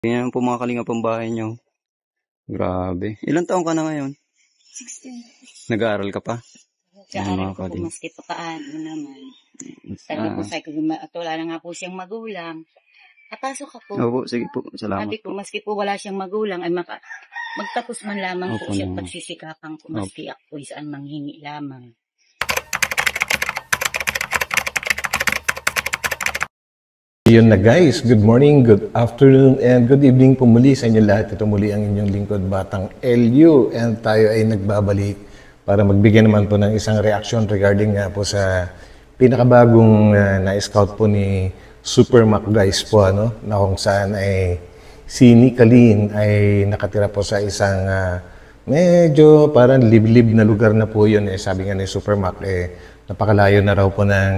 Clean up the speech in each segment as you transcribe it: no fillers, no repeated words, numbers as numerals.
Ganyan po mga kalingap ang bahay niyo. Grabe. Ilang taon ka na ngayon? 16. Nag-aaral ka pa? Nag-aaral ko po maski pa paano naman. Sabi ko sa at wala na nga po siyang magulang. Papasok ako. Opo, sige po. Salamat Sabi ko, maski po wala siyang magulang, ay magtapos man lamang po siya pagsisikapan ko, maski ako saan manghingi lamang. Yun na guys, good morning, good afternoon, and good evening po muli sa inyo lahat. Ito muli ang inyong lingkod, Batang LU, and tayo ay nagbabalik para magbigay naman po ng isang reaction regarding nga po sa pinakabagong na-scout po ni Super Mac guys po, ano, na kung saan ay si Nickalene ay nakatira po sa isang medyo parang liblib na lugar na po yun. Sabi nga ni Super Mac, napakalayo na raw po ng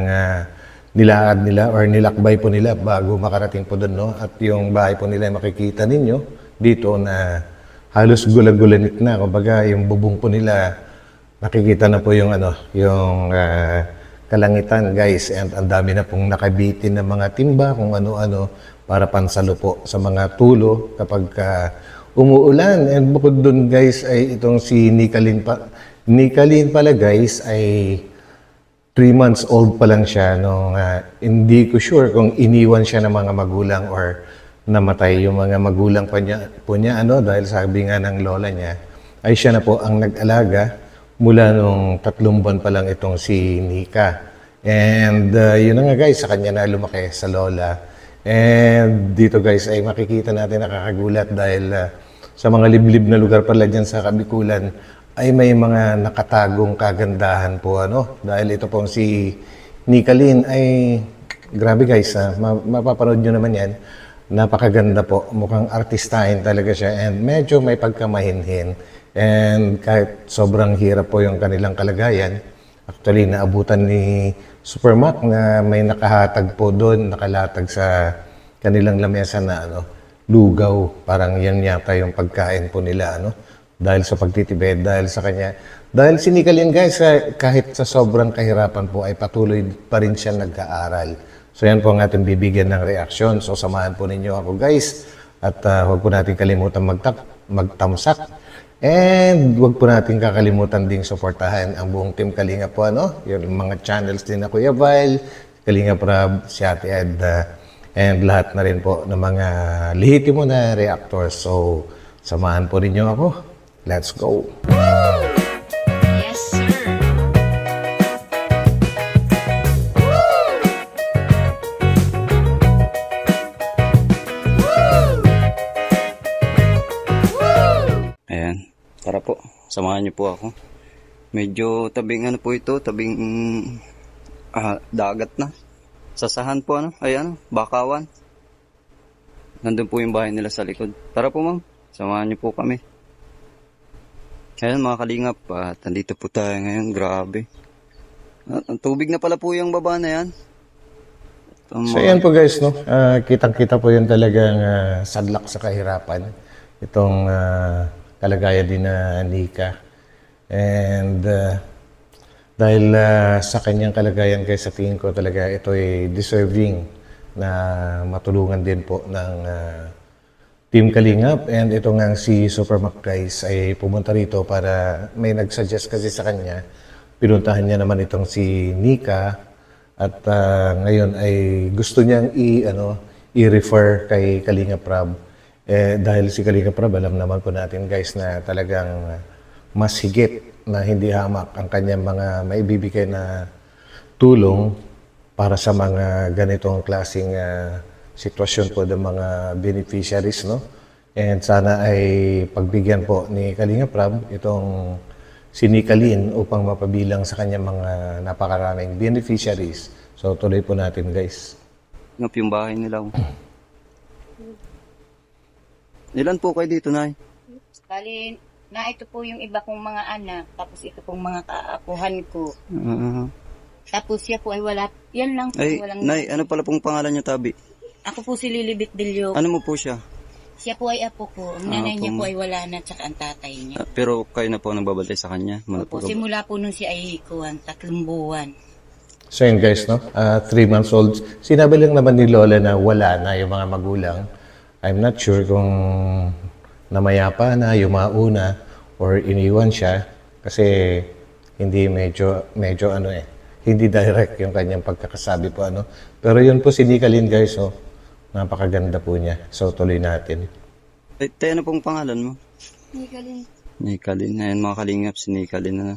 nilakad nila or nilakbay po nila bago makarating po doon, no? At yung bahay po nila makikita ninyo dito na halos gulag-gulanit na. Kumbaga yung bubong po nila nakikita na po yung yung kalangitan guys, and ang dami na pong nakabitin ng mga timba kung ano-ano para pansalo po sa mga tulo kapag umuulan. And bukod doon guys ay itong si Nickalene pala guys ay 3 months old pa lang siya nung hindi ko sure kung iniwan siya ng mga magulang or namatay yung mga magulang po niya dahil sabi nga ng lola niya ay siya na po ang nag-alaga mula nung 3 buwan pa lang itong si Nika. And yun na nga guys, sa kanya na lumaki sa lola. And dito guys ay makikita natin nakakagulat dahil sa mga liblib na lugar pala dyan sa Kabikulan ay may mga nakatagong kagandahan po, dahil ito pong si Nickalene ay grabe guys, mapapanood nyo naman yan, napakaganda po, mukhang artistahin talaga siya, and medyo may pagkamahinhin, and kahit sobrang hirap po yung kanilang kalagayan, actually naabutan ni Super Mac na may nakahatag po doon, nakalatag sa kanilang lamesa na lugaw, parang yan yata yung pagkain po nila, dahil sa pagtitipid, dahil sa kanya. Dahil si Nickalene guys, kahit sa sobrang kahirapan po, ay patuloy pa rin siya nag-aaral. So yan po ang ating bibigyan ng reaksyon. So samahan po ninyo ako guys. At huwag po natin kalimutan magtamsak. And huwag po natin kakalimutan ding suportahan ang buong Team Kalinga po, yung mga channels din na Kuya Val, Kalinga Prab, si Ate Ed, and lahat na rin po ng mga lehitimo na reactors. So samahan po ninyo ako. Let's go! Yes, sir! Ayan, tara po, samahan niyo po ako. Medyo tabing po ito, tabing dagat na. Sasahan po ayan, Bakawan. Nandun po yung bahay nila sa likod. Tara po ma'am, samahan niyo po kami. Ayan mga kalingap, nandito po tayo ngayon, grabe. Ang tubig na pala po yung baba na yan. So yan po guys, kitang-kita po yun talagang sadlak sa kahirapan. Itong kalagayan din na Nika. And dahil sa kanyang kalagayan guys, sa tingin ko talaga ito ay deserving na matulungan din po ng Team Kalingap. And ito nga si Super Mac guys ay pumunta rito para may nagsuggest kasi sa kanya. Pinuntahan niya naman itong si Nika at ngayon ay gusto niyang i-refer kay Kalinga Prab. Dahil si Kalinga Prab, alam naman po natin guys na talagang mas higit na hindi hamak ang kanyang mga maibibigay na tulong para sa mga ganitong klaseng sitwasyon po ng mga beneficiaries, And sana ay pagbigyan po ni Kalinga Prab itong si Nickalene upang mapabilang sa kanyang mga napakaraming beneficiaries. So tuloy po natin guys. Ngap yung bahay nila. Ilan po kayo dito, Nay? Bali, ito po yung iba kong mga anak, tapos ito pong mga kaapuhan ko. Tapos siya po ay wala, yan lang po. Ay, walang Nay, ano pala pong pangalan niya, Tabi? Ako po si Lilibet Dilio. Ano mo po siya? Siya po ay apo ko. Ang nanay niya po ay wala na, tsaka ang tatay niya. Pero kayo na po nagbabantay sa kanya? Opo, simula po nung siya ay 3 buwan. So yun guys, 3 months old. Sinabi lang naman ni Lola na wala na yung mga magulang. I'm not sure kung namayapa na, yumao na, or iniwan siya kasi hindi medyo ano hindi direct yung kanyang pagkakasabi po ano. Pero yun po si Nicalyn guys, oh. Napakaganda po niya. So tuloy natin. Tayo na pong pangalan mo? Nicalyn. Nicalyn. Ayan mga kalingap, si Nicalyn na.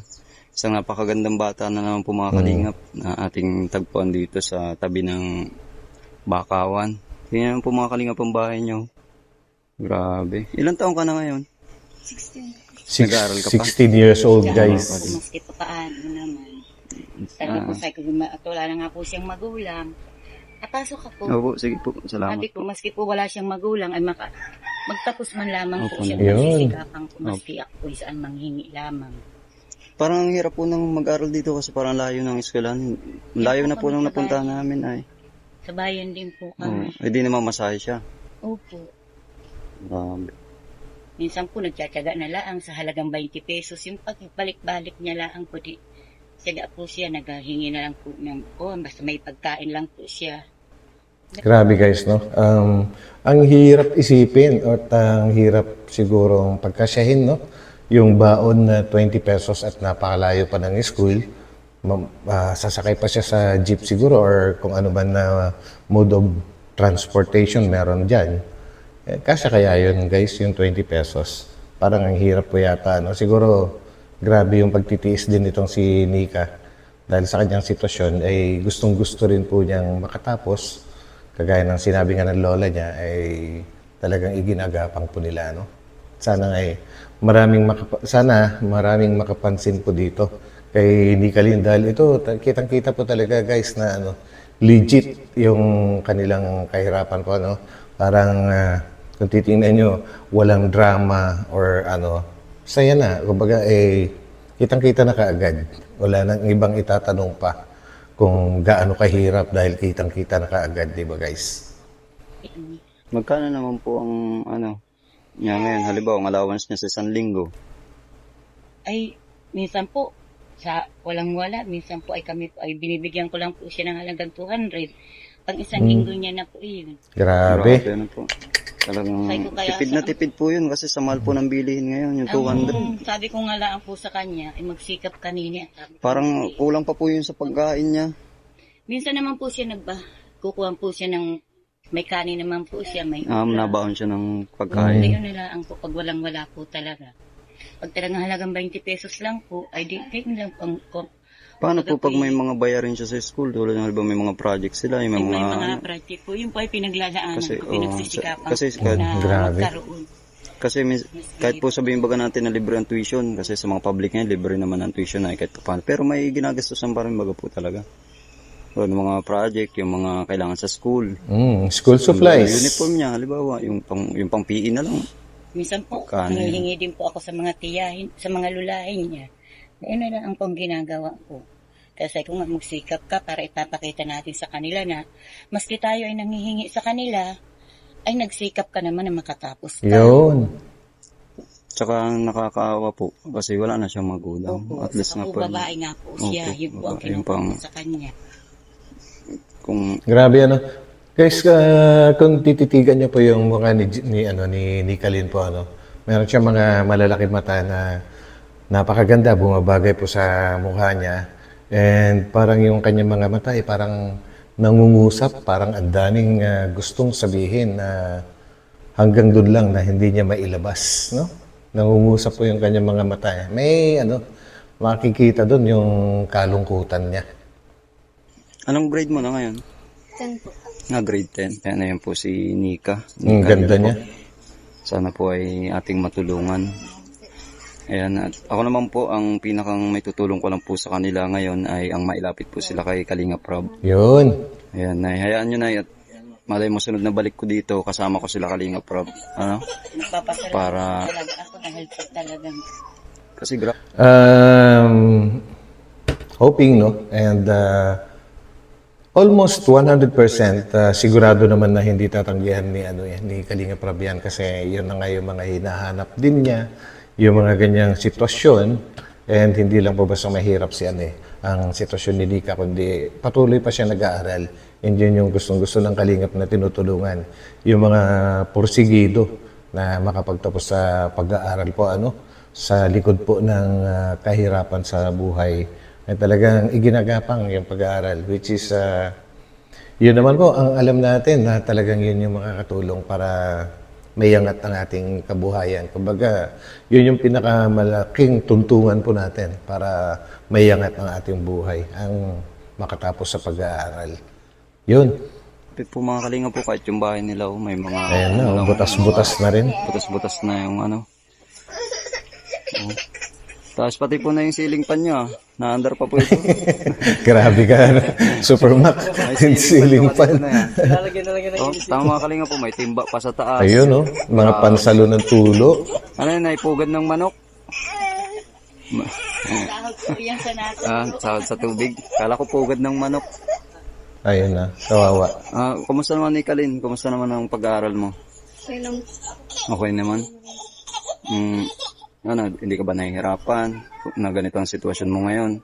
Isang napakagandang bata na naman po mga kalingap na ating tagpuan dito sa tabi ng Bakawan. Tingnan po mga kalingap ang bahay niyo. Grabe. Ilang taong ka na ngayon? 16. Nag-aaral ka pa? 16 years old guys. Maski pa paano naman. Sabi ko sa wala na nga po siyang magulang. Apasok ako. Opo, sige po. Salamat. Sabi ko, maski po wala siyang magulang, ay magtapos man lamang po Opo, siya. yun. Masisikapan ko, maski ako po saan manghingi lamang. Parang ang hirap po nang mag-aral dito kasi parang layo ng eskwelahan. Layo na po nung napuntahan namin ay. Sa bayan din po kami. Eh di naman masahe siya. Opo. Grabe. Minsan po nagtsatsaga na laang sa halagang 20 pesos. Yung pagbalik-balik niya laang po di. Tsaga po siya, naghahingi na lang po ng, basta may pagkain lang po siya. Grabe guys, no? Ang hirap isipin at ang hirap sigurong pagkasyahin, no? Yung baon na 20 pesos at napakalayo pa ng school, sasakay pa siya sa jeep siguro or kung ano man na mode of transportation meron dyan. Kasya kaya yun guys, yung 20 pesos. Parang ang hirap po yata, no? Siguro, grabe yung pagtitiis din itong si Nika. Dahil sa kanyang sitwasyon, ay gustong-gusto rin po niyang makatapos. Kagaya ng sinabi nga ng lola niya, ay talagang iginagapang po nila, no? Sana maraming makapansin po dito kay Nicalyn. Dahil ito, kitang-kita po talaga guys na legit yung kanilang kahirapan po, no? Parang kung titingnan nyo, walang drama or saya na. Kumbaga, kitang-kita na kaagad. Wala nang ibang itatanong pa kung gaano kahirap dahil kitang-kita na kaagad, di ba guys? Magkano naman po ang niya ngayon? Halimbawa, ang allowance niya sa isang linggo. Ay, minsan po, sa walang-wala, minsan po ay kami po, ay binibigyan ko lang po siya ng halagang 200. Pang isang linggo niya na po yun. Grabe. Grabe po. Talagang tipid na tipid po yun kasi sa mahal po ng bilihin ngayon, yung 200. Sabi ko nga lang po sa kanya, ay magsikap kanina. Parang kulang pa po yun sa pagkain niya. Minsan naman po siya kukuha po siya ng, may kanin naman po siya, may Nabaon siya ng pagkain. Ngayon nila ang po, pag walang-wala po talaga. Pag talagang halagang 20 pesos lang po, ay di lang pang. Paano po pag may mga bayarin siya sa school? Tulad ng halimbawa may mga project sila, may mga project po. Yung po ay pinaglalaanan ko, pinagsisikapan na magkaroon. Kasi kahit po sabihin baga natin na libre ang tuition, kasi sa mga public ngayon, libre naman ang tuition na kahit paano. Pero may ginagastusan pa rin baga po talaga. So, yung mga project, yung mga kailangan sa school. School supplies. Yung uniform niya, halimbawa, yung pang PE na lang. Minsan po, nangihingi din po ako sa mga tiyahin, sa mga lulahin niya. Ayun na lang ang pong ginagawa ko. Kasi kung magsikap ka para ipapakita natin sa kanila na maski tayo ay nangihingi sa kanila, ay nagsikap ka naman na makatapos ka. Yun. Tsaka nakakaawa po kasi wala na siyang magulang. Opo, at least nga po. Babae nga po siya. Yun po ang kinukuha sa kanya. Grabe Guys, kung tititigan niyo po yung mukha ni Nicalyn po, meron siya mga malalaking mata na napakaganda, bumabagay po sa mukha niya. And parang yung kanyang mga mata ay parang nangungusap, parang ang daming gustong sabihin na hanggang doon lang na hindi niya mailabas, no? Nangungusap po yung kanyang mga mata. May makikita doon yung kalungkutan niya. Anong grade mo na ngayon? 10 po. Grade 10. Kaya na yan po si Nika. Ang ganda niya. Sana po ay ating matulungan. Ayan, at ako naman po, ang pinakang may tutulong ko lang po sa kanila ngayon ay ang mailapit po sila kay Kalingap Rob. Yun. Ayan, hayaan nyo na at malay mo sunod na balik ko dito, kasama ko sila Kalingap Rob. Para Ako dahil po talagang kasi hoping, and almost 100% sigurado naman na hindi tatanggihan ni Kalingap Rob yan kasi yun na nga yung mga hinahanap din niya, yung mga ganyang sitwasyon, and hindi lang po basta mahirap si ang sitwasyon ni Nika, kundi patuloy pa siya nag-aaral. And yun yung gustong-gusto ng Kalingap na tinutulungan. Yung mga porsigido na makapagtapos sa pag-aaral po, sa likod po ng kahirapan sa buhay, ay talagang iginagapang yung pag-aaral, which is, yun naman po, ang alam natin na talagang yun yung makakatulong para mayangat ang ating kabuhayan. Kumbaga, yun yung pinakamalaking tuntungan po natin para mayangat ang ating buhay, ang makatapos sa pag-aaral. Yun. Po mga kalinga po, kahit yung bahay nila, may mga... Ayan na, butas-butas na rin. Butas-butas na yung Tapos pati po na yung ceiling fan niya. Na-under pa po ito. Grabe ka. Supermac. Ceiling fan. Tama mga kalinga po, may timba pa sa taas. Ayun, mga pansalo ng tulo. Ano yun, naipugad ng manok? Yan sa natin. Sahod sa tubig. Kala ko pugad ng manok. Ayun na, kawawa. Kumusta naman ni Kalin? Kumusta naman ang pag-aaral mo? Okay naman. Hindi ka ba nahihirapan na ganito ang sitwasyon mo ngayon?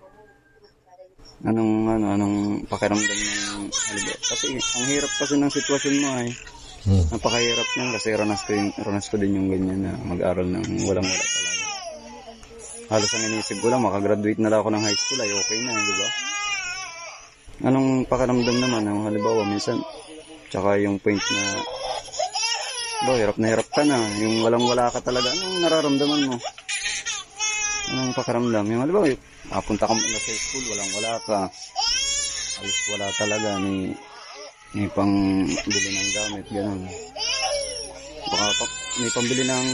Anong pakiramdam ng kasi ang hirap kasi ng sitwasyon mo ay napakahirap niyan kasi ranas ko din yung ganyan na mag-aral ng walang-wala talaga. Halos ang inisip ko lang, makagraduate na lang ako ng high school ay okay na, di ba? Anong pakiramdam naman? Halimbawa, minsan, tsaka yung point na hirap na hirap ka na, yung walang-wala ka talaga, anong nararamdaman mo? Anong pakiramdam? Yung halimbawa, punta ka muna sa school, walang-wala ka, alos wala talaga, may pang bili ng gamit, gano'n. Baka may pambili ng,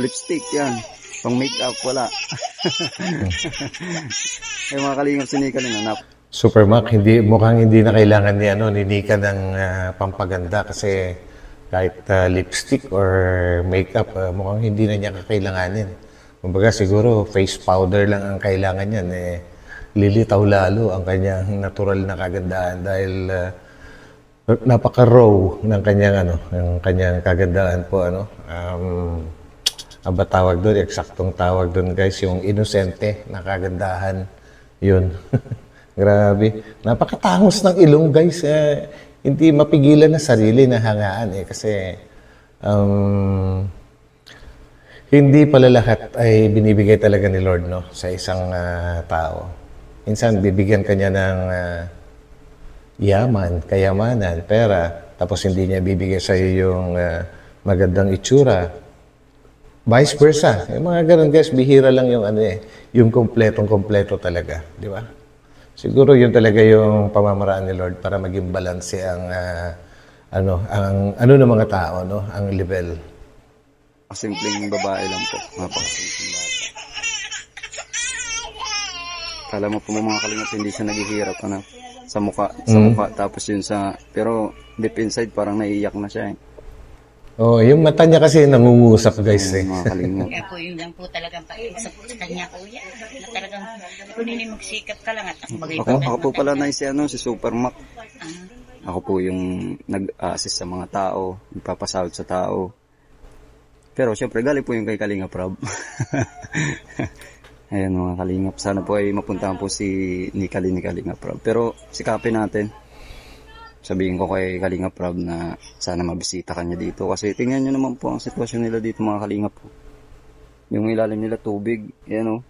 lipstick, yan. Pang make-up, wala. Ay mga kalingap sinikal na Supermac, mukhang hindi na kailangan ni Nika ng pampaganda kasi kahit lipstick or makeup, mukhang hindi na niya kakailanganin. Kumbaga siguro face powder lang ang kailangan niyan. Lilitaw lalo ang kanyang natural na kagandahan dahil napaka-raw ng kanyang kagandahan po. Tawag doon, eksaktong tawag doon guys, yung inosente na kagandahan. Yun. Grabe. Napakatangos ng ilong, guys. Hindi mapigilan na sarili na hangaan kasi hindi pala lahat ay binibigay talaga ni Lord sa isang tao. Minsan bibigyan kanya ng yaman, kayamanan, pera, tapos hindi niya bibigay sa iyo yung magandang itsura. Vice versa. Yung mga ganun, guys, bihira lang yung yung kompletong-kompleto talaga, di ba? Siguro yun talaga yung pamamaraan ni Lord para maging balanse ang ng mga tao, ang level. Simpleng babae lang po. Napakasimpleng bata. Kala mo po mga kalingap, hindi siya naghihirap sa mukha, tapos yun pero deep inside parang naiiyak na siya . Yung mata niya kasi nangungusap, guys. Mga kalingap. Kaya po, yun lang po talagang pakiusap ko sa kanya, kuya. Na talagang, kunin magsikap ka lang at bagay pa. Ako po pala na si Supermac. Ako po yung nag-assist sa mga tao, nagpapasahod sa tao. Pero syempre, galing po yung kay Kalingap Rob. Ayan mga Kalingap. Sana po ay mapuntahan po si Kalingap Rob. Pero sikapin natin. Sabihin ko kay Kalingap Rob na sana mabisita kanya dito. Kasi tingnan nyo naman po ang sitwasyon nila dito mga Kalingap po. Yung ilalim nila tubig. Yan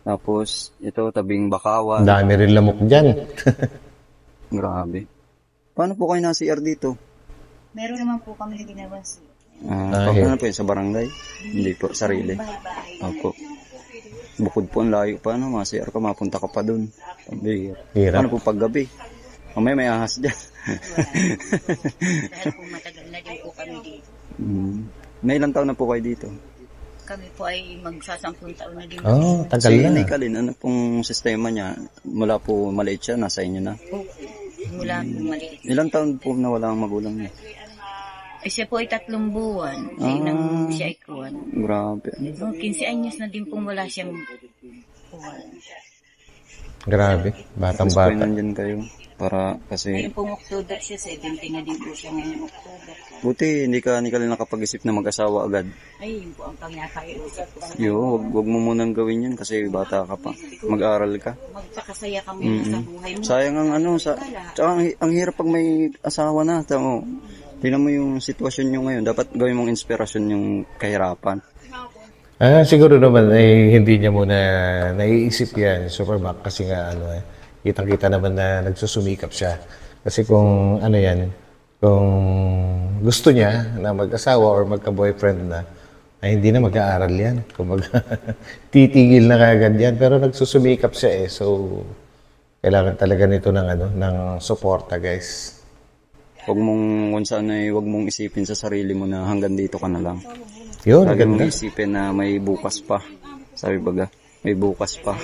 Tapos ito tabing bakawan. Dami rin lamok dyan. Grabe. Paano po kayo na-CR dito? Meron naman po kami ginawa Paano po yun? Sa barangay? Hindi po, sarili. Opo. Bukod po ang layo pa, ma-CR ka, mapunta ka pa dun. Hirap. Paano po paggabi? Mamaya may ahas dyan. Dahil po matagal na din po kami dito. May ilang taon na po kayo dito? Kami po ay magsasampung taon na din. Tagal na. Si Kalin, ano pong sistema niya? Mula po maliit siya, nasa inyo na? Mula po maliit. Ilang taon po nawala ang magulang niya? Siya po ay 3 buwan. Nang siya ay kuwan. Grabe. 15 anyos na din pong wala siyang kuwan. Grabe, At least po batang-bata. nandyan kayo. Para kasi, Ngayon pong October siya, 17 na din po siya ngayon October. buti hindi ka nakapag-isip na mag-asawa agad. Ay, yun po ang pangyapakiusap ko. Wag mo munang gawin yun kasi bata ka pa. Mag-aral ka. Magpakasaya ka muna sa buhay mo. Sayang ang tsaka ang hirap pag may asawa na. Tamo, tingnan mo yung sitwasyon nyo ngayon. Dapat gawin mong inspirasyon yung kahirapan. Siguro naman ay hindi niya muna naiisip yan, Supermac, kasi nga kitang-kita naman na nagsusumikap siya. Kasi kung ano yan, kung gusto niya na mag-asawa or magka-boyfriend na, ay hindi na mag-aaral yan. Kung titigil na kagad yan. Pero nagsusumikap siya so kailangan talaga nito ng suporta, guys. Wag mong isipin sa sarili mo na hanggang dito ka na lang. Yun, Lagi ganda. mong isipin na may bukas pa. Sabi baga, may bukas pa.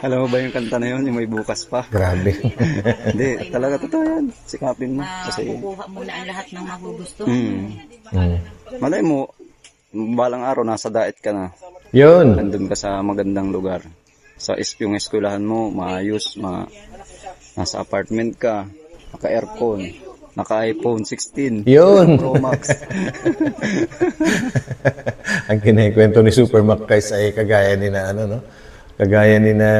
Alam mo ba yung kanta na yun, yung may bukas pa? Grabe. Hindi, talaga totoo yan. Sikapin mo. Kasi, Kukuha mo na ang lahat ng magugusto mo. malay mo, balang araw, nasa diet ka na. Yun. Nandun ka sa magandang lugar. Yung eskwelahan mo, maayos, nasa apartment ka, naka-aircon, naka-iPhone 16, Yun. Pro Max. Ang kinikwento ni Supermac, guys, ay kagaya ni na kagaya ni na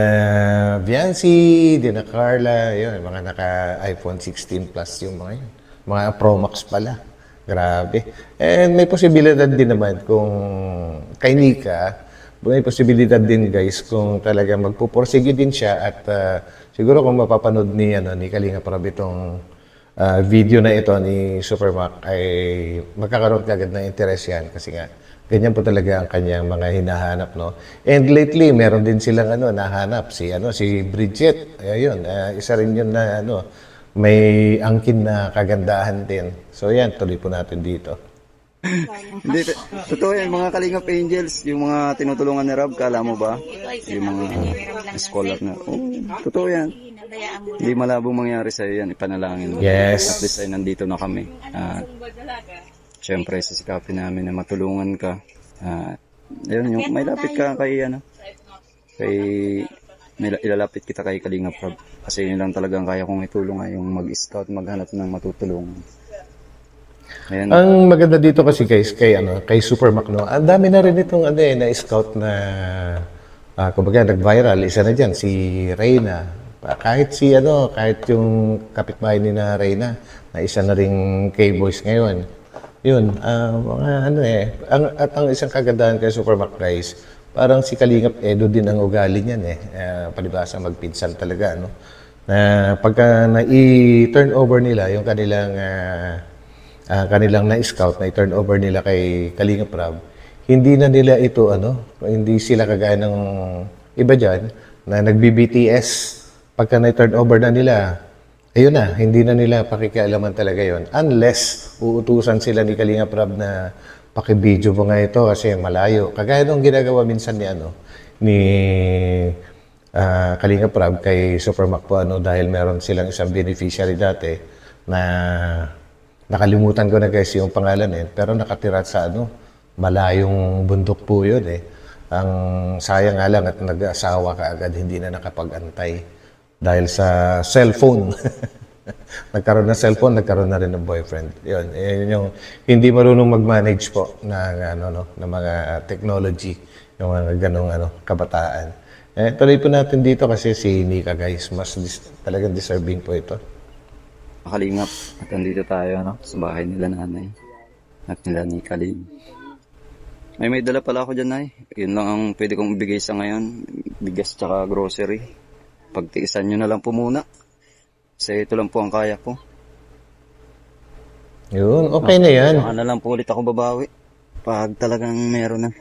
Viancy, di na Carla, yun, mga naka-iPhone 16 Plus yung mga yun. Mga Pro Max pala. Grabe. And may posibilidad din naman kung kay Nika, may posibilidad din, guys, kung talaga magpupursige din siya at siguro kung mapapanood ni Kalinga Prab itong video na ito ni Supermac ay magkakaroon kagad ng interest yan kasi nga ganyan po talaga ang kanyang mga hinahanap, no? And lately meron din silang nahanap si Bridget. Ayun, isa rin yun na may angkin na kagandahan din. So yan, tuloy po natin dito. Hindi, totoo yan, mga Kalingap Angels, yung mga tinutulungan ni Rob, kala mo ba? Yung mga scholar na, totoo yan. Hindi malabong mangyari sa'yo yan, ipanalangin mo. Yes. At least ay nandito na kami. Siyempre, sisikapin namin na matulungan ka. Ayun, yung may lapit ka may ilalapit kita kay Kalingap Rob. Kasi yun lang talagang kaya kong itulong ay yung mag-scout, maghanap ng matutulungan. Ayan. Ang maganda dito kasi, guys, kay Supermac, no. Ang dami na rin itong na-scout na kumbaga nag-viral. Isa na diyan si Reyna. Kahit kahit yung kapitbahay ni na Reyna na isa na ring K-boys ngayon. Yun, ang isang kagandahan kay Supermac, guys, parang si Kalingap Edo din ang ugali niyan palibhasa magpinsan talaga, na pagka na-turn over nila yung kanilang na-scout, na i-turn over nila kay Kalingap Prab, hindi na nila ito, hindi sila kagaya ng iba dyan, na nagbi-BTS. Pagka na-turn over na nila, ayun na, hindi na nila pakikialaman talaga yon. Unless, uutusan sila ni Kalingap Prab na pakibidyo mo nga ito kasi malayo. Kagaya nung ginagawa minsan ni Kalingap Prab kay Supermac po, dahil meron silang isang beneficiary dati na nakalimutan ko na, guys, yung pangalan pero nakatira sa malayong bundok po yun Ang sayang nga lang at nag-asawa ka agad, hindi na nakapag-antay dahil sa cellphone. Nagkaroon ng cellphone, nagkaroon na rin ng boyfriend. Yun yung hindi marunong mag-manage po ng mga technology, yung mga ganong kabataan. Tuloy po natin dito kasi si Nika, guys, talagang deserving po ito. Kalingap, at nandito tayo sa bahay nila nanay at nila ni Kaling. May dala pala ako dyan, nay. Yun lang ang pwede kong ibigay sa ngayon, bigas tsaka grocery. Pagtiisan nyo na lang po muna kasi ito lang po ang kaya ko. Yun, okay na yan. Saka na lang po ulit ako babawi pag talagang meron na.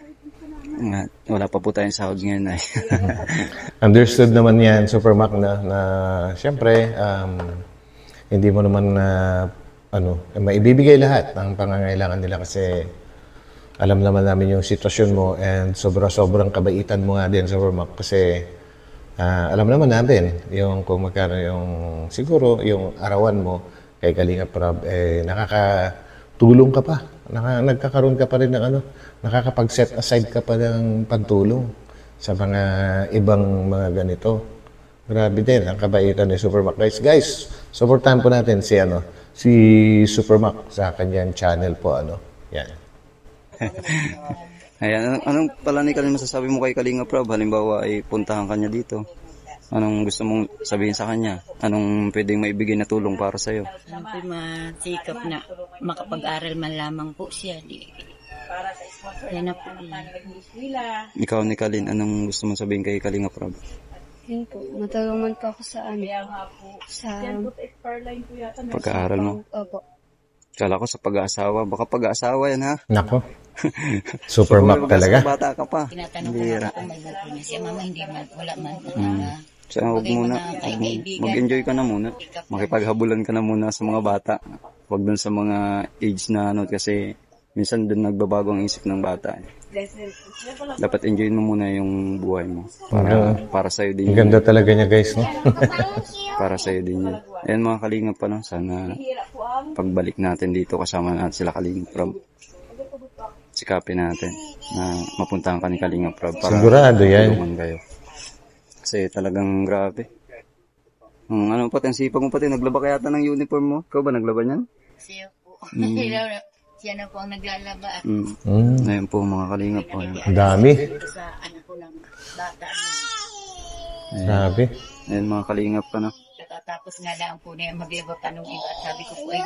Wala pa po tayong sahod ngayon, nay. Understood naman yan, Supermac, na syempre hindi mo naman maibibigay lahat ng pangangailangan nila kasi alam naman namin yung sitwasyon mo and sobrang kabaitan mo nga din, Supermac, kasi alam naman natin yung kung magkano yung siguro yung arawan mo kay Kalingap Prab, nakakatulong ka pa. Nagkakaroon ka pa rin ng nakakapag-set aside ka pa ng pagtulong sa mga ibang mga ganito. Grabe din ang kabaitan ni Supermac. Guys, supportahan po natin si Supermac sa kanyang channel po Yan. Ayan, anong pala ni Kalin masasabi mo kay Kalinga Prab? Halimbawa ay puntahan kanya dito. Anong gusto mong sabihin sa kanya? Anong pwedeng maibigay na tulong para sa'yo? Ano po, masikap na makapag-aral man lamang po siya. Yan na po. Ikaw ni Kalin, anong gusto mong sabihin kay Kalinga Prab? Yun po, matulungan po ako sa sa Pag-aaral mo? Opo. Kala ko sa pag-aasawa. Baka pag-aasawa yan ha? Nako. Supermac talaga. Bata ka pa. Tinatanong ko nga po kung may buko niya siya. Mama, hindi man, wala man. So, huwag muna. Mag-enjoy ka na muna. Makipaghabulan ka na muna sa mga bata. Huwag dun sa mga age na kasi minsan dun nagbabago ang isip ng bata. Dapat enjoy mo muna yung buhay mo. Para sa'yo din Ang ganda talaga niya, guys, no? Para sa'yo din yun. Ayan mga Kalingap pa, no? Sana pagbalik natin dito kasama natin sila Kalingap Prab. Sikapin natin na mapuntahan ka ni Kalingap Prab para Sigurado yan. tulungan kayo. Kasi talagang grabe. Ano pati, ang sipag mo pati, naglaba kaya yata ng uniform mo? Ikaw ba naglaba niyan? Siya po. Siya na po ang naglalaba at Ayan po mga Kalingap po. Ang dami. sa anak ko ng bata. Grabe. Ayan mga Kalingap pa, no? Tapos nga lang po na maglaba pa nung iba at sabi ko po ay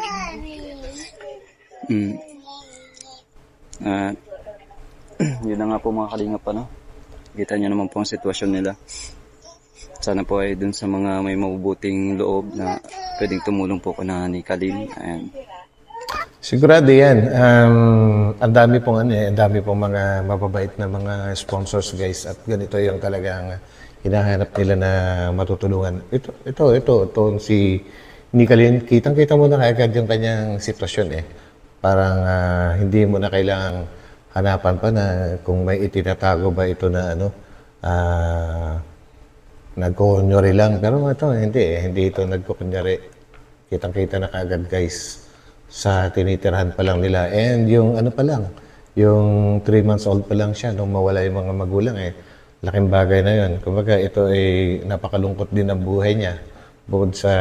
Yun na nga po mga Kalingap pa, no? Kita nyo naman po ang sitwasyon nila. Sana po ay dun sa mga may mabubuting loob na pwedeng tumulong po ko na ni Kalin. Ayan. Sigurado yan. Ang dami pong ang dami pong mga mababait na mga sponsors, guys. At ganito yung talagang hinahanap nila na matutulungan. Ito si Nikalin. Kitang-kita mo na kaagad yung kanyang sitwasyon Parang hindi mo na kailangang hanapan pa na kung may itinatago ba ito na nagkukunyari lang. Pero ito, hindi ito nagkukunyari. Kitang-kita na kaagad, guys, sa tinitirahan pa lang nila. And yung yung 3 months old pa lang siya nung mawala yung mga magulang laking bagay na yun. Kumbaga, ito ay napakalungkot din ang buhay niya. Bukod sa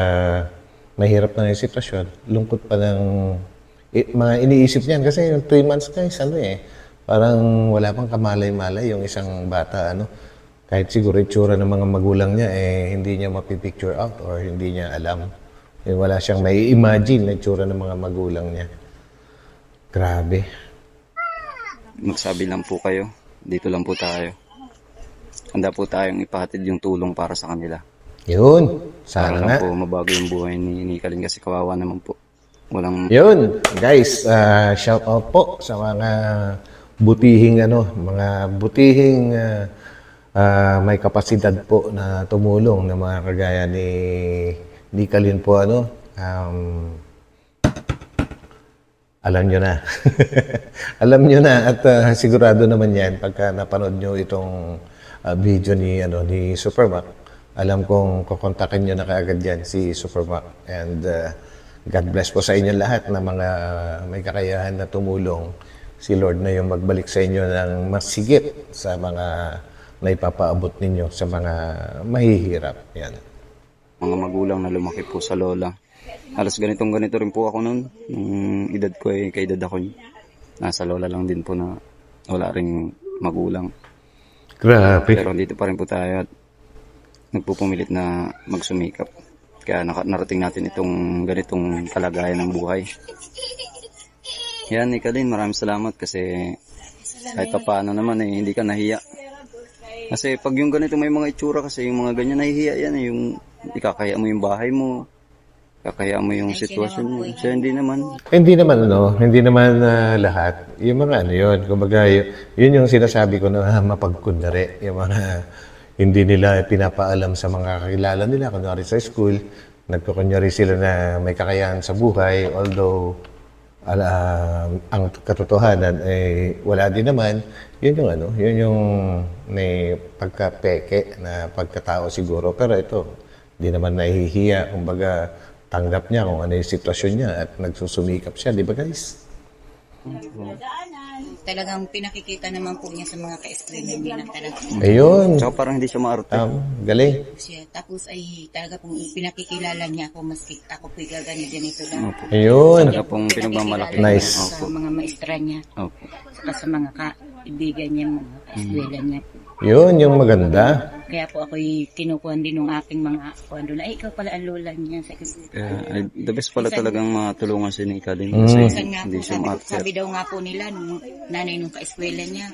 mahirap na yung sitwasyon, lungkot pa ng mga iniisip niyan. Kasi yung 3 months, guys, parang wala pang kamalay-malay yung isang bata, Kahit siguro itsura ng mga magulang niya, hindi niya mapipicture out or hindi niya alam. Wala siyang may imagine na itsura ng mga magulang niya. Grabe. Magsabi lang po kayo. Dito lang po tayo. Handa po tayong ipahatid yung tulong para sa kanila. Yun. Sana para nga. Para po mabago yung buhay ni Kalin kasi kawawa naman po. Yun. Guys, shout out po sa mga butihing may kapasidad po na tumulong na mga kagaya ni Kalin po alam nyo na. Alam nyo na at sigurado naman yan pagka napanood nyo itong video ni Supermac. Alam kong kukontakin nyo na kaagad yan si Supermac. And God bless po sa inyo lahat na mga may kakayahan na tumulong. Si Lord na yung magbalik sa inyo ng masigit sa mga naipapaabot ninyo sa mga mahihirap. Yan. Mga magulang na lumaki po sa lola. Halos ganito rin po ako noon. Nung edad ko kaedad ako. Nasa lola lang din po na wala ring magulang. Grabe. Pero dito pa rin po tayo at nagpupumilit na magsumikap. Kaya narating natin itong ganitong kalagayan ng buhay. Yan, Nikalin, maraming salamat kasi kahit pa paano naman hindi ka nahiya. Kasi pag yung ganito may mga itsura kasi yung mga ganyan nahihiya yan yung ikakaya mo yung bahay mo, kakaya mo yung sitwasyon mo. So hindi naman. Hindi naman lahat. Yung mga yun. Kumbaga, yun yung sinasabi ko na mapagkundari. Yung mga hindi nila pinapaalam sa mga kakilala nila. Kunwari sa school, nagkukunyari sila na may kakayahan sa buhay. Although, ang katotohanan wala din naman. Yun yung may pagkapeke na pagkatao siguro. Pero ito, hindi naman nahihiya. Kumbaga, tanggap niya kung ano yung sitwasyon niya at nagsusumikap siya. Di ba, guys? Talagang pinakikita naman po niya sa mga ka-eskwela niya na talaga Ayun. Tsaka parang hindi siya maarte. Galing. siya. Tapos ay talaga pong pinakikilala niya ako maski ako po'y ganito lang. Opo. Ayun. Talaga pong pinagmamalaki. Nice. Sa mga maestra niya, Opo. saka sa mga kaibigan niya, mga ka-eskwela niya. Yun, yung maganda. Kaya po ako'y kinukuhan din ng aking mga kuhan doon. Ay, ikaw pala ang lola niya. The best pala talagang matulungan si Nika din. Mm. Kasi Minsan nga hindi po, siya maarte. sabi daw nga po nila, nung nanay nung ka-eskwela niya,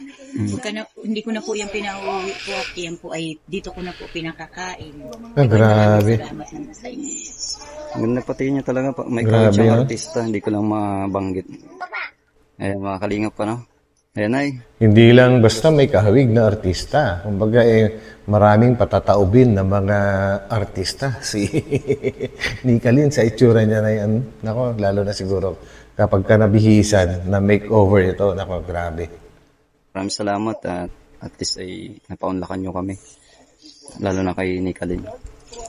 hindi ko na po yung pinauwi po at yan po ay dito ko na po pinakakain. Grabe. Salamat naman sa inyo. Ganda pati niya talaga. May Grabe, kahit siyang no? artista, hindi ko lang mabanggit. Ayan, mga kalingap pa, no? Ayan ay. Hindi lang basta may kahawig na artista. Kumbaga maraming patataubin na mga artista. Si Nicalyn sa itsura niya na yan. Nako, lalo na siguro kapag ka nabihisan na makeover ito. Nako, grabe. Maraming salamat at least ay napaunlakan nyo kami. Lalo na kay Nicalyn.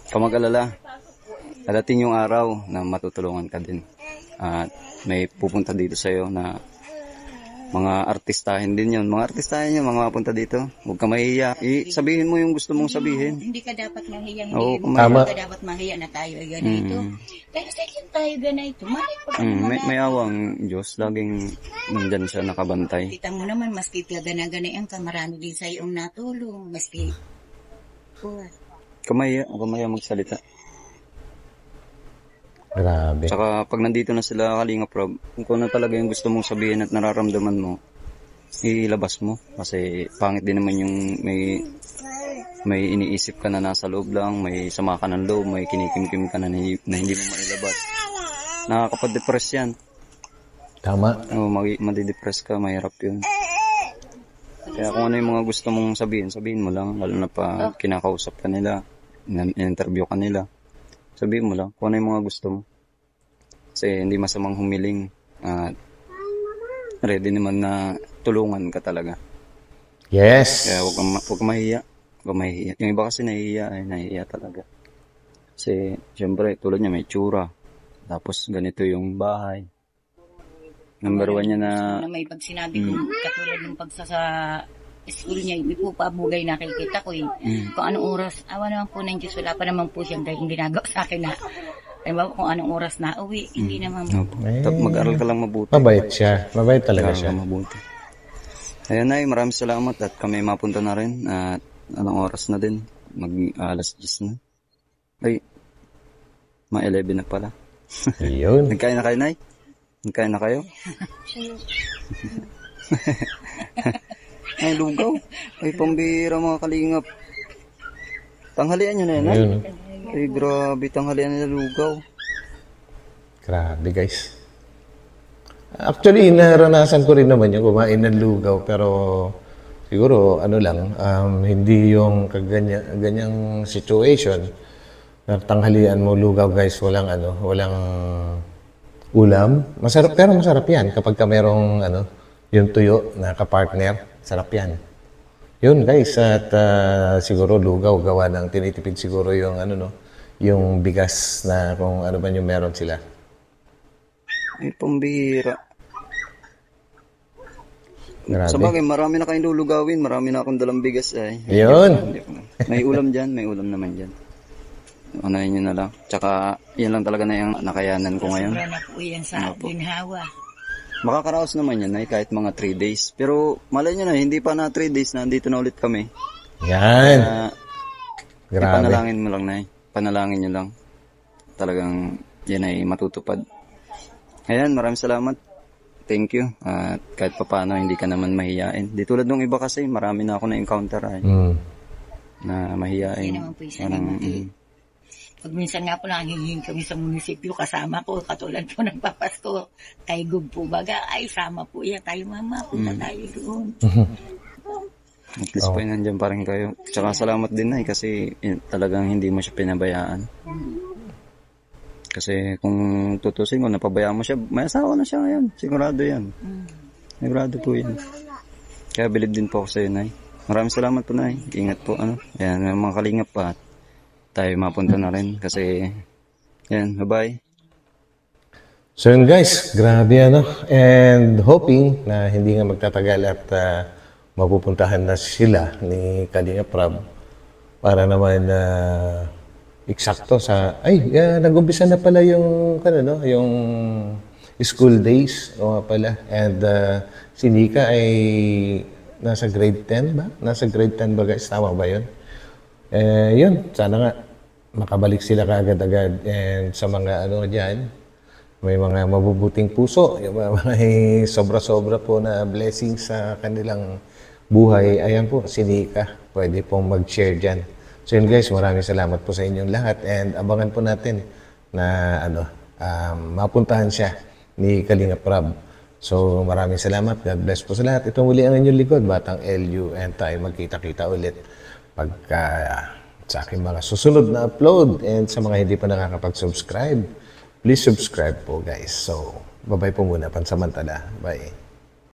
Kamag-alala. Dadating yung araw na matutulungan ka din. At may pupunta dito sa'yo na mga artistahin din yun. Mga artistahin yun, mga mapunta dito. Huwag ka mahiya. Sabihin mo yung gusto mong sabihin. Hindi ka dapat mahiya. Oo, Hindi tama. ka dapat mahiya na tayo ay ganito. Kaya sa akin tayo ganito. May awang Diyos. Laging nandyan siya nakabantay. Kita mo naman, maski gana-ganayan ka, marami din sa iyong natulong. Maski, Kamaya magsalita. Grabe. Tsaka pag nandito na sila Kalingap Rob, kung ano talaga yung gusto mong sabihin at nararamdaman mo, ilabas mo. Kasi pangit din naman yung may iniisip ka na nasa loob lang, may sama ka ng loob, may kinikimkim ka na hindi mo mailabas. Nakakapag-depress yan. Tama. Madidepress ka, mahirap yun. Kaya kung ano yung mga gusto mong sabihin mo lang, lalo na pa kinakausap ka nila, in-interview ka nila. Sabihin mo lang kung ano yung mga gusto mo. Kasi hindi masamang humiling at ready naman na tulungan ka talaga. Yes. Kaya huwag kang mahiya. Huwag mahiya. Yung iba kasi nahihiya talaga. Kasi syempre tulad niya may tsura. Tapos ganito yung bahay. Number 1 niya na may pag sinabi ko, katulad ng pagsa sa school niya, hindi po pabugay nakikita ko eh. Kung anong oras, awa naman po ng Diyos, wala pa naman po siyang gayong ginagawa sa akin na, alam mo, kung anong oras na uwi, hindi naman po. mag-aral ka lang mabuti. Mabait siya. Mabait talaga Mag-aral siya. ka mabuti. Ayan ay, maraming salamat at kami mapunta na rin. At anong oras na din? Alas 10 na. Ay, mga 11 na pala. Yun. Nagkain na kayo, Nay? Nagkain na kayo? Ay, lugaw. Ay, pambira mga Kalingap. Tanghalian nyo na yan, Nay? Yun. Ay, grabe, tanghalian nila lugaw. Grabe, guys. Actually, naranasan ko rin naman yung kumain ng lugaw, pero siguro, ano lang, hindi yung ganyang situation na tanghalian mo lugaw, guys, walang ulam. Masarap, pero masarap yan kapag ka merong, yung tuyo na kapartner, sarap yan. Yun, guys, at siguro lugaw, gawa ng tinitipid siguro yung, yung bigas na kung ano ba yung meron sila. Ay, pambira. Grabe. Sa bagay, marami na kayong lulugawin. Marami na akong dalang bigas ay. Yun. May ulam dyan. May ulam naman dyan. Unahin nyo na lang. Tsaka, yan lang talaga na yung nakayanan ko ngayon. Sobra na po yan sa ginhawa. Makakaraos naman yan ay kahit mga 3 days. Pero malay nyo na, hindi pa na 3 days na andito na ulit kami. Yan. Grabe. Panalangin mo lang na panalangin nyo lang. Talagang yan ay matutupad. Ayan, maraming salamat. Thank you. At kahit papaano, hindi ka naman mahiyain. Di tulad nung iba kasi, marami na ako na-encounter ay, na mahiyain. Hindi naman po isa naman. Pag minsan nga po nangingin kami sa munisipyo, kasama ko, katulad po ng papasko, kay Gub po baga, ay sama po yan, tayo mama, punta tayo doon. At least po nandiyan pa rin kayo. Tsaka salamat din ay kasi talagang hindi mo siya pinabayaan. Kasi kung tutusin ko, napabayaan mo siya, may asawa na siya ngayon. Sigurado yan. Sigurado po yan. Kaya bilib din po ako sa iyo, Nay. Maraming salamat po, Nay. Ingat po, Ayan, may mga Kalingap pa. Tayo mapunta na rin kasi, yan, bye-bye. So yun guys, grabe ano. And hoping na hindi nga magtatagal at mapupuntahan na sila ni Kalinga Prab para naman eksakto sa nag-umpisa na pala yung yung school days o pala. And si Nika ay nasa grade 10 ba? Nasa grade 10 ba guys? Tama ba yun? Yun, sana nga makabalik sila kaagad-agad. And sa mga diyan, may mga mabubuting puso, yung mga sobra-sobra po na blessings sa kanilang buhay. Ayan po, si Nika. Pwede pong mag-share dyan. So yun guys, maraming salamat po sa inyong lahat. And abangan po natin na mapuntahan siya ni Kalinga Prab. So maraming salamat. God bless po sa lahat. Ito muli ang inyong likod, Batang LU. And tayo magkita-kita ulit pagka sa aking mga susunod na upload. And sa mga hindi pa nakakapag-subscribe, please subscribe po guys. So bye-bye po muna pansamantala. Bye.